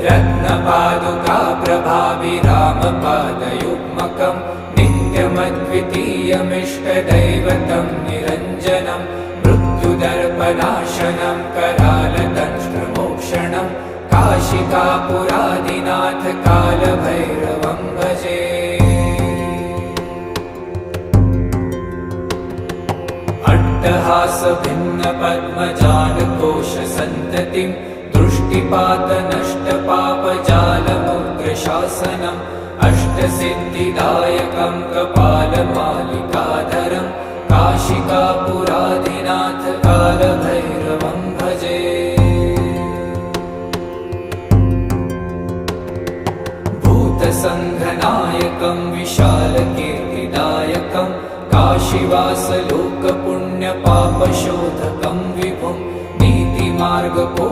रत्नपादुका प्रभाभिरामपादयुग्मकम् नित्यमद्वितीयमिष्टदैवतं निरञ्जनं मृत्युदर्पनाशनं करालदंष्ट्रमोक्षणं काशिकापुरादिनाथ कालभैरवं भजे। अट्टहासभिन्नपद्मजालकोशसन्ततिं दृष्टिपातनष्टपापजालमुग्रशासनम् अष्टसिद्धिदायकं कपालमालिकाधरं काशिकापुरादिनाथ कालभैरवं भजे। भूतसङ्घनायकं विशालकीर्तिदायकं काशीवासलोकपुण्यपापशोधकं विभुं नीतिमार्गको